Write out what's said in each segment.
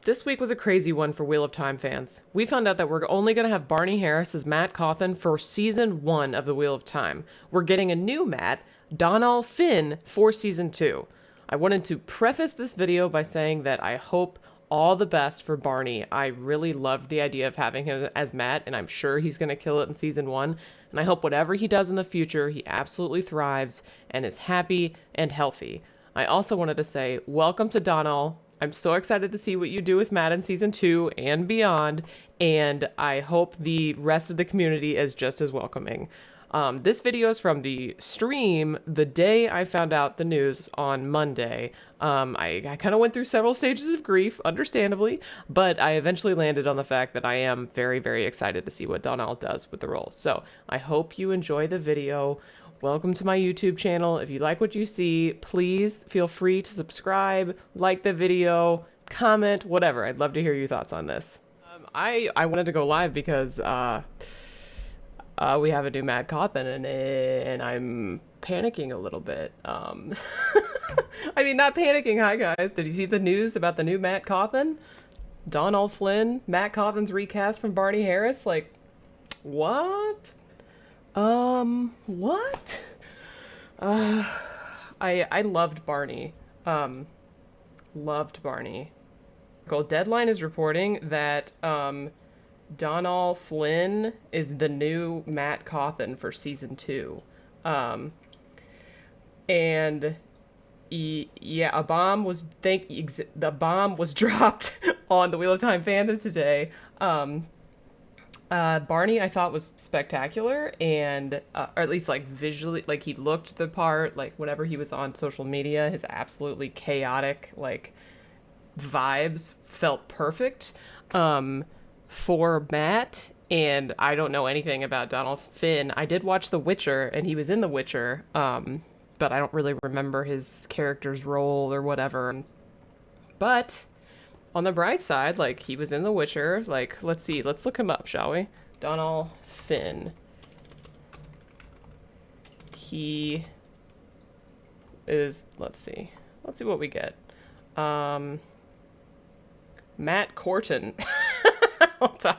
This week was a crazy one for Wheel of Time fans. We found out that we're only going to have Barney Harris as Mat Cauthon for season 1 of the Wheel of Time. We're getting a new Mat, Donal Flynn, for season 2. I wanted to preface this video by saying that I hope all the best for Barney. I really loved the idea of having him as Mat, and I'm sure he's going to kill it in season 1. And I hope whatever he does in the future, he absolutely thrives and is happy and healthy. I also wanted to say, welcome to Donal. I'm so excited to see what you do with Mat in season 2 and beyond, and I hope the rest of the community is just as welcoming. This video is from the stream the day I found out the news on Monday. I kind of went through several stages of grief, understandably, but I eventually landed on the fact that I am very, very excited to see what Donal does with the role. So I hope you enjoy the video. Welcome to my YouTube channel. If you like what you see, please feel free to subscribe, like the video, comment, whatever. I'd love to hear your thoughts on this. I wanted to go live because we have a new Mat Cauthon and I'm panicking a little bit. I mean, not panicking. Hi guys. Did you see the news about the new Mat Cauthon? Donal Flynn, Mat Cauthon's recast from Barney Harris? Like, what? What? I loved Barney. Loved Barney. Deadline is reporting that, Donal Flynn is the new Mat Cauthon for season 2. And yeah, the bomb was dropped on the Wheel of Time fandom today. Barney I thought was spectacular, and or at least like visually, like he looked the part, like whenever he was on social media, his absolutely chaotic like vibes felt perfect for Mat. And I don't know anything about Donal Flynn. I did watch The Witcher, and he was in The Witcher, but I don't really remember his character's role or whatever. But on the bright side, like, he was in The Witcher. Like, let's see. Let's look him up, shall we? Donal Flynn. He is, let's see. Let's see what we get. Mat Cauthon. Hold on.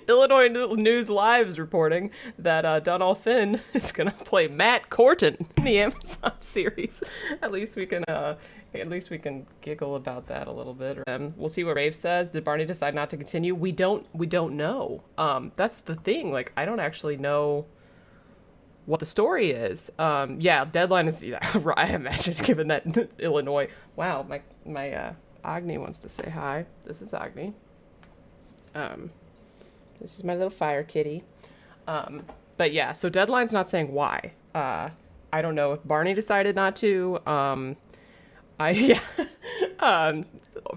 Illinois News Live is reporting that Donal Flynn is going to play Mat Cauthon in the Amazon series. At least we can giggle about that a little bit. We'll see what Rave says. Did Barney decide not to continue? We don't know. That's the thing. Like, I don't actually know what the story is. Yeah, deadline is, yeah, I imagine, given that Illinois. Wow, my Agni wants to say hi. This is Agni. This is my little fire kitty. But yeah, so deadline's not saying why. I don't know if Barney decided not to.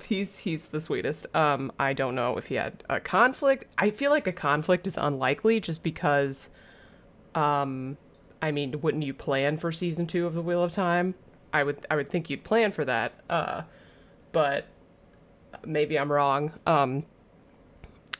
He's the sweetest. I don't know if he had a conflict. I feel like a conflict is unlikely just because, I mean, wouldn't you plan for season 2 of the Wheel of Time? I would think you'd plan for that. But maybe I'm wrong.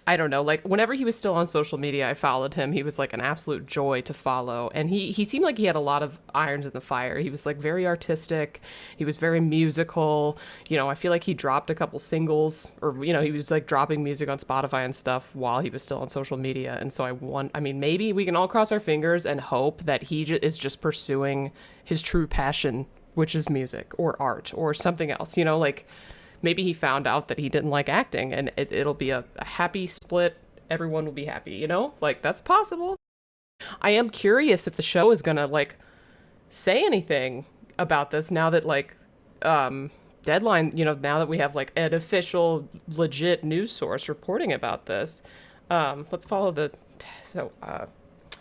I don't know, like, whenever he was still on social media, I followed him. He was, like, an absolute joy to follow, and he seemed like he had a lot of irons in the fire. He was, like, very artistic. He was very musical. You know, I feel like he dropped a couple singles, or, you know, he was, like, dropping music on Spotify and stuff while he was still on social media, and so I mean, maybe we can all cross our fingers and hope that he is just pursuing his true passion, which is music, or art, or something else, you know, like, maybe he found out that he didn't like acting, and it'll be a happy split. Everyone will be happy, you know? Like, that's possible. I am curious if the show is gonna, like, say anything about this now that, like, Deadline, you know, now that we have, like, an official, legit news source reporting about this. Let's follow the... So,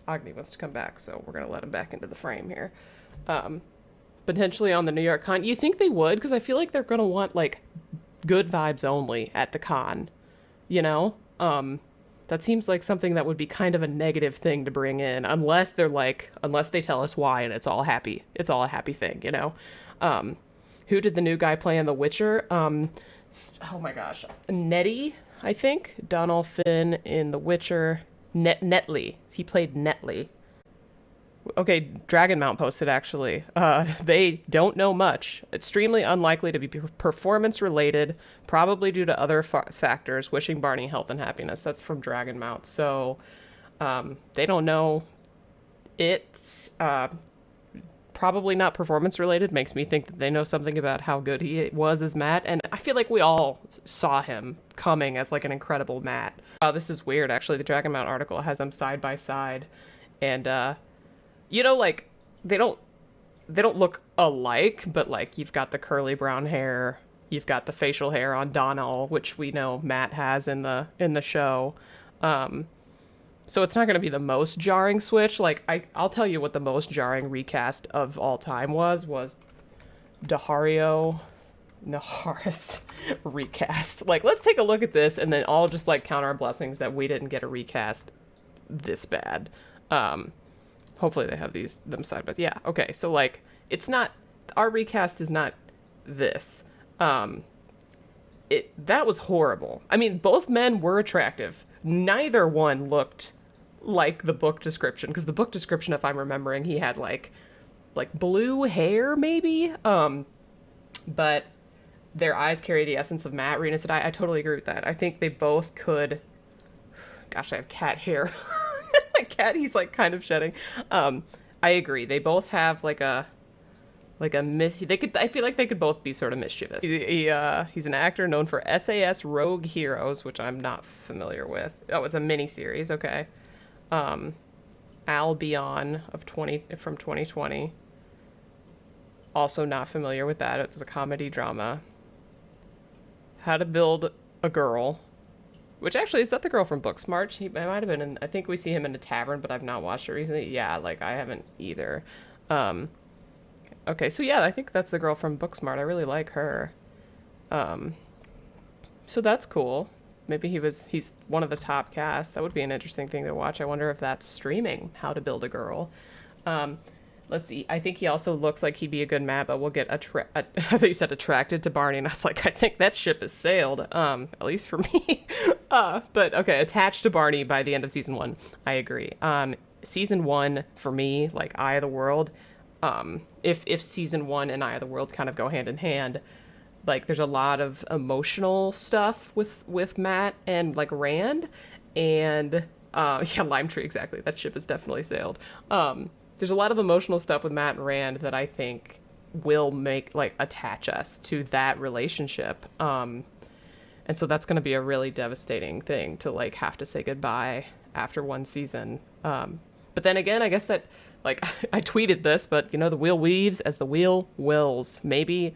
Agni wants to come back, so we're gonna let him back into the frame here. Potentially on the New York Con. You think they would? Because I feel like they're going to want, like, good vibes only at the con, you know? That seems like something that would be kind of a negative thing to bring in, unless they tell us why and it's all happy. It's all a happy thing, you know? Who did the new guy play in The Witcher? Oh my gosh. Nettie, I think? Donal Flynn in The Witcher. Netley. He played Netley. Okay, Dragonmount posted actually. They don't know much. Extremely unlikely to be performance related, probably due to other factors. Wishing Barney health and happiness. That's from Dragonmount. So they don't know. It's probably not performance related. Makes me think that they know something about how good he was as Matt. And I feel like we all saw him coming as like an incredible Matt. This is weird. Actually, the Dragonmount article has them side by side, and you know, like they don't look alike, but like you've got the curly brown hair, you've got the facial hair on Donal, which we know Matt has in the show. So it's not going to be the most jarring switch. Like I'll tell you what the most jarring recast of all time was Dahario Naharis recast. Like, let's take a look at this and then all just like count our blessings that we didn't get a recast this bad. Hopefully they have them side by. Yeah, okay. So like it's not, our recast is not this. That was horrible. I mean, both men were attractive. Neither one looked like the book description, because the book description, if I'm remembering, he had like blue hair maybe. But their eyes carry the essence of Matt. Rena said, I totally agree with that. I think they both could. Gosh, I have cat hair. My cat, he's like kind of shedding. I agree. They both have like a they could. I feel like they could both be sort of mischievous. He's an actor known for SAS Rogue Heroes, which I'm not familiar with. Oh, it's a miniseries. Okay. Albion from 2020. Also not familiar with that. It's a comedy drama. How to Build a Girl, which actually is that the girl from Booksmart? He might have been in. I think we see him in a tavern, but I've not watched it recently. Yeah, like I haven't either. Okay, so yeah, I think that's the girl from Booksmart. I really like her. So that's cool. Maybe he's one of the top cast. That would be an interesting thing to watch. I wonder if that's streaming, How to Build a Girl. Let's see. I think he also looks like he'd be a good Matt, but we'll get I thought you said attracted to Barney, and I was like, I think that ship has sailed, at least for me. But okay, attached to Barney by the end of season 1. I agree. Season 1, for me, like Eye of the World, if season 1 and Eye of the World kind of go hand in hand, like there's a lot of emotional stuff with Matt and like Rand, and yeah, Lime Tree, exactly. That ship has definitely sailed. There's a lot of emotional stuff with Matt and Rand that I think will attach us to that relationship. And so that's going to be a really devastating thing to like have to say goodbye after one season. But then again, I guess that like I tweeted this, but you know, the wheel weaves as the wheel wills. Maybe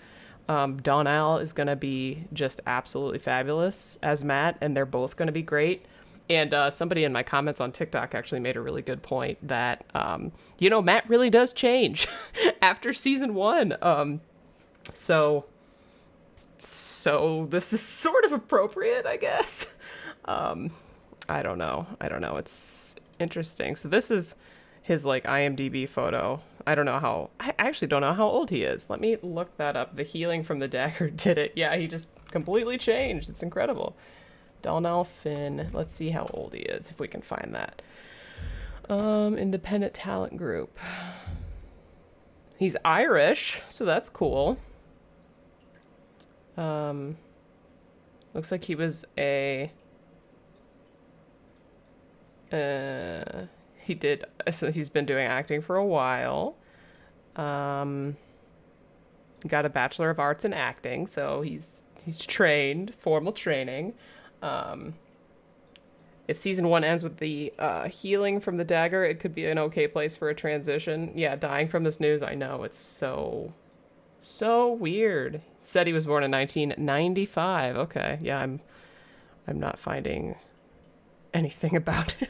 Donal is going to be just absolutely fabulous as Matt, and they're both going to be great. And somebody in my comments on TikTok actually made a really good point that, you know, Matt really does change after season 1. So this is sort of appropriate, I guess. I don't know. It's interesting. So this is his like IMDb photo. I actually don't know how old he is. Let me look that up. The healing from the dagger did it. Yeah, he just completely changed. It's incredible. Donal Finn. Let's see how old he is, if we can find that. Independent talent group. He's Irish, so that's cool. Looks like he was so he's been doing acting for a while. Got a Bachelor of Arts in acting, so he's trained, formal training. If season 1 ends with the healing from the dagger, it could be an okay place for a transition. Yeah, dying from this news, I know, it's so weird. Said he was born in 1995. Okay, yeah, I'm not finding anything about him.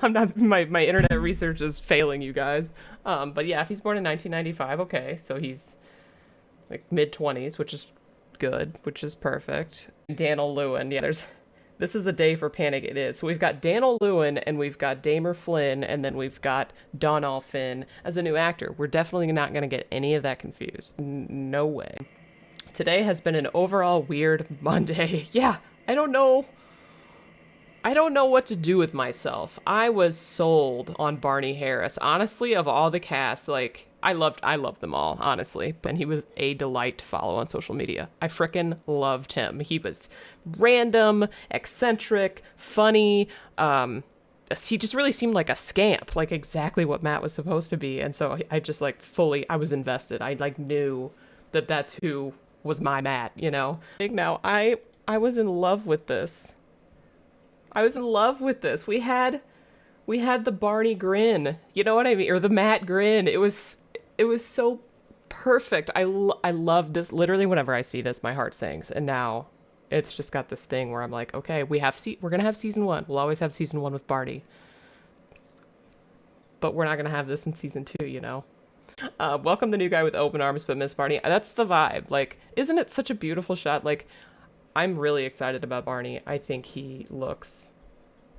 I'm not, my internet research is failing, you guys. But yeah, if he's born in 1995, okay, so he's like mid-20s, which is good, which is perfect. Donal Lewin, yeah, this is a day for panic, it is. So we've got Donal Lewin, and we've got Damer Flynn, and then we've got Donal Finn as a new actor. We're definitely not going to get any of that confused. No way. Today has been an overall weird Monday. Yeah, I don't know I don't know what to do with myself. I was sold on Barney Harris. Honestly, of all the cast, like I loved them all, honestly. And he was a delight to follow on social media. I frickin' loved him. He was random, eccentric, funny. He just really seemed like a scamp, like exactly what Matt was supposed to be. And so I just like I was invested. I like knew that that's who was my Matt, you know? Now I was in love with this. I was in love with this. We had the Barney grin. You know what I mean? Or the Matt grin. It was so perfect. I love this. Literally whenever I see this, my heart sings. And now it's just got this thing where I'm like, okay, we're going to have season 1. We'll always have season 1 with Barney. But we're not going to have this in season 2, you know? Welcome the new guy with open arms, but Miss Barney. That's the vibe. Like, isn't it such a beautiful shot? Like, I'm really excited about Barney. I think he looks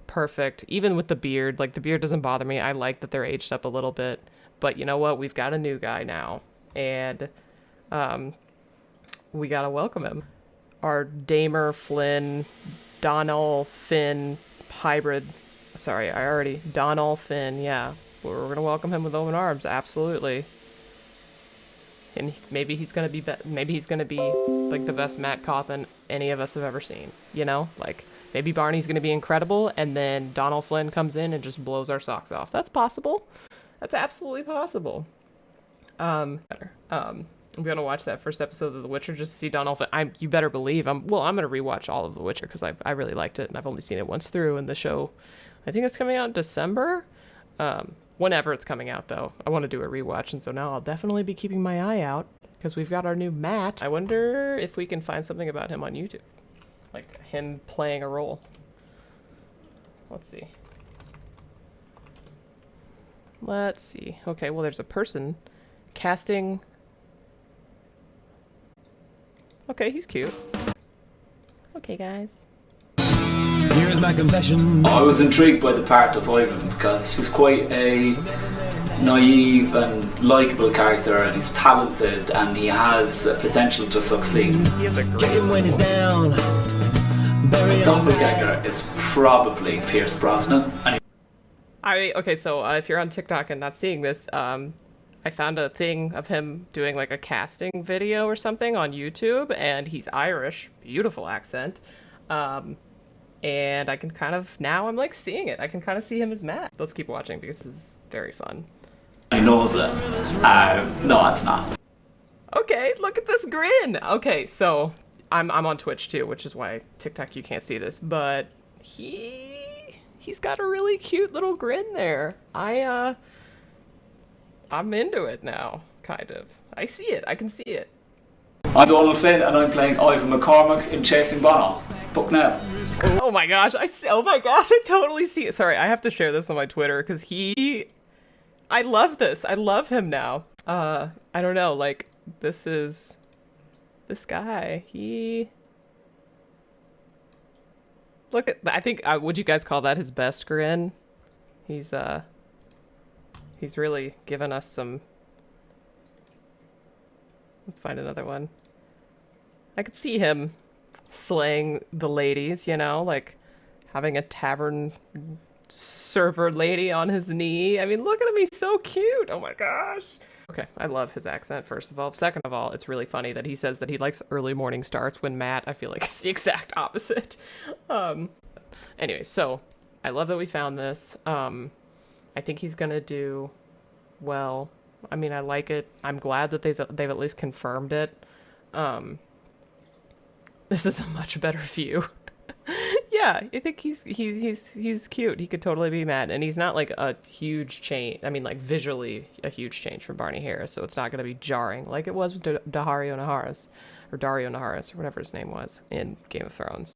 perfect, even with the beard. Like, the beard doesn't bother me. I like that they're aged up a little bit. But you know what? We've got a new guy now. And we got to welcome him. Our Damer, Flynn, Donal, Finn hybrid. Sorry, Donal, Finn, yeah. We're going to welcome him with open arms. Absolutely. And maybe he's going to be like the best Mat Cauthon any of us have ever seen, you know? Like maybe Barney's going to be incredible and then Donal Flynn comes in and just blows our socks off. That's possible. That's absolutely possible. I'm going to watch that first episode of The Witcher just to see Donal Flynn. You better believe I'm going to rewatch all of The Witcher because I really liked it and I've only seen it once through, and the show, I think it's coming out in December. Whenever it's coming out, though. I want to do a rewatch, and so now I'll definitely be keeping my eye out, because we've got our new Matt. I wonder if we can find something about him on YouTube. Like, him playing a role. Let's see. Okay, well, there's a person casting... Okay, he's cute. Okay, guys. Here's my confession. I was intrigued by the part of Ivan because he's quite a naive and likeable character, and he's talented and he has potential to succeed. He has a great Kick him when he's down. The doppelganger is probably Pierce Brosnan. Okay, so if you're on TikTok and not seeing this, I found a thing of him doing like a casting video or something on YouTube, and he's Irish, beautiful accent. And I can now I'm like seeing it. I can kind of see him as Matt. Let's keep watching because this is very fun. He knows it. No, it's not. Okay, look at this grin. Okay, so I'm on Twitch too, which is why TikTok you can't see this, but he's got a really cute little grin there. I'm into it now, kind of. I see it. I can see it. I'm Donal Flynn and I'm playing Ivan McCormack in Chasing Barney. Book now. Oh my gosh, I totally see it. Sorry, I have to share this on my Twitter because I love this. I love him now. I don't know, like, this guy, look at, I think, would you guys call that his best grin? He's really given us some, let's find another one. I could see him slaying the ladies, you know, like having a tavern server lady on his knee. I mean, look at him, he's so cute. Oh my gosh. Okay, I love his accent, first of all. Second of all, it's really funny that he says that he likes early morning starts when Matt, I feel like, is the exact opposite. Anyway, so I love that we found this. I think he's gonna do well. I mean, I like it. I'm glad that they've at least confirmed it. This is a much better view. Yeah, I think he's cute. He could totally be Matt, and he's not like a huge change. I mean, like visually a huge change from Barney Harris, so it's not going to be jarring like it was with Dario Naharis, or whatever his name was in Game of Thrones.